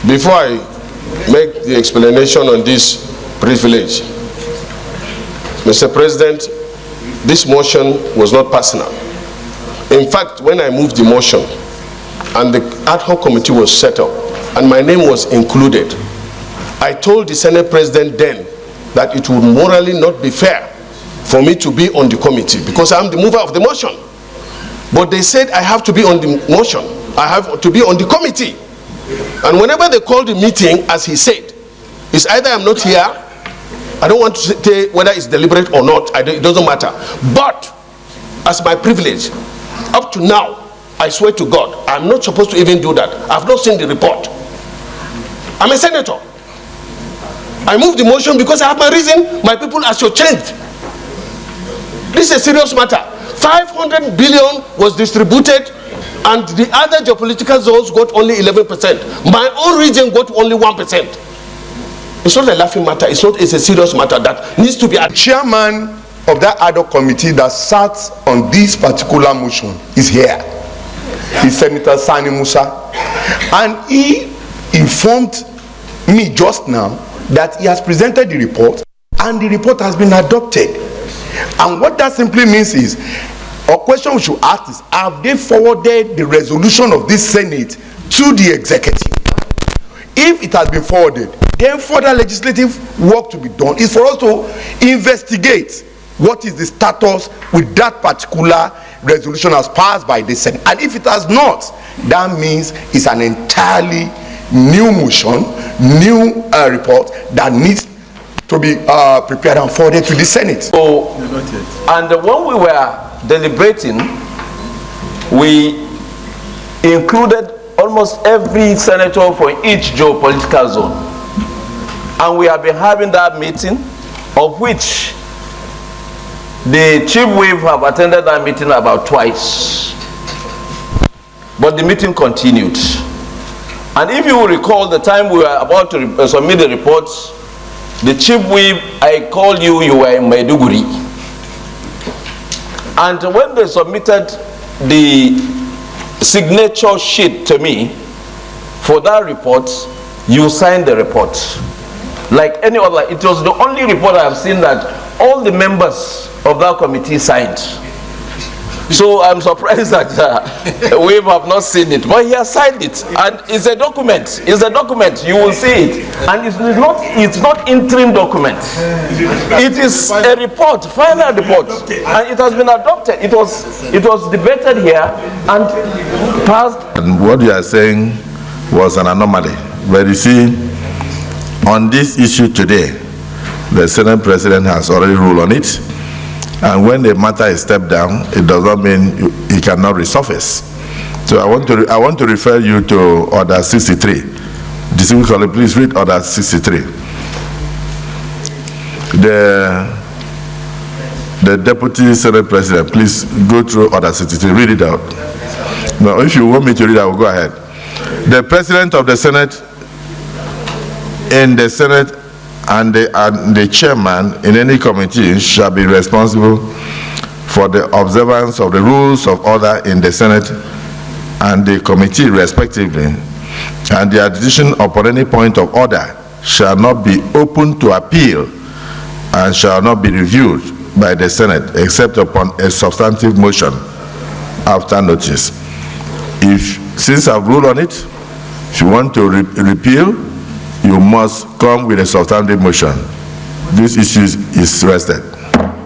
Before I make the explanation on this privilege, Mr. President, this motion was not personal. In fact, when I moved the motion and the ad hoc committee was set up and my name was included, I told the Senate President then that it would morally not be fair for me to be on the committee because I'm the mover of the motion. But they said I have to be on the motion. I have to be on the committee. And whenever they call the meeting, as he said, it's either I'm not here, I don't want to say whether it's deliberate or not, it doesn't matter. But as my privilege, up to now, I swear to God, I'm not supposed to even do that. I've not seen the report. I'm a senator. I moved the motion because I have my reason. My people are shortchanged. This is a serious matter. 500 billion was distributed and the other geopolitical zones got only 11%. My own region got only 1%. It's not a laughing matter. It's a serious matter that needs to be. Chairman of that ad hoc committee that sat on this particular motion is here. He's Senator Sani Musa. And he informed me just now that he has presented the report and the report has been adopted. And what that simply means is, a question we should ask is, have they forwarded the resolution of this Senate to the executive? If it has been forwarded, then further legislative work to be done is for us to investigate what is the status with that particular resolution as passed by the Senate. And if it has not, that means it's an entirely new motion, new report that needs to be prepared and forwarded to the Senate. So, and when we were deliberating, we included almost every senator for each geopolitical zone. And we have been having that meeting, of which the chief whip have attended that meeting about twice. But the meeting continued. And if you will recall, the time we were about to submit the reports, the chief whip, I called you, you were in Maiduguri. And when they submitted the signature sheet to me for that report, you signed the report. Like any other, it was the only report I have seen that all the members of that committee signed. So I'm surprised that we have not seen it, but he has signed it, and it's a document. It's a document. You will see it, and it's not interim document. It is a report, final report, and it has been adopted. It was debated here and passed. And what you are saying was an anomaly. But you see, on this issue today, the Senate President has already ruled on it. And when the matter is stepped down, it does not mean it cannot resurface. So I want to refer you to Order 63. Distinguished colleague, please read Order 63. The Deputy Senate President, please go through Order 63. Read it out. Now, if you want me to read, I will go ahead. The President of the Senate in the Senate and the chairman in any committee shall be responsible for the observance of the rules of order in the Senate and the committee respectively, and their decision upon any point of order shall not be open to appeal and shall not be reviewed by the Senate except upon a substantive motion after notice. Since I've ruled on it, if you want to repeal, you must come with a substantive motion. This issue is rested.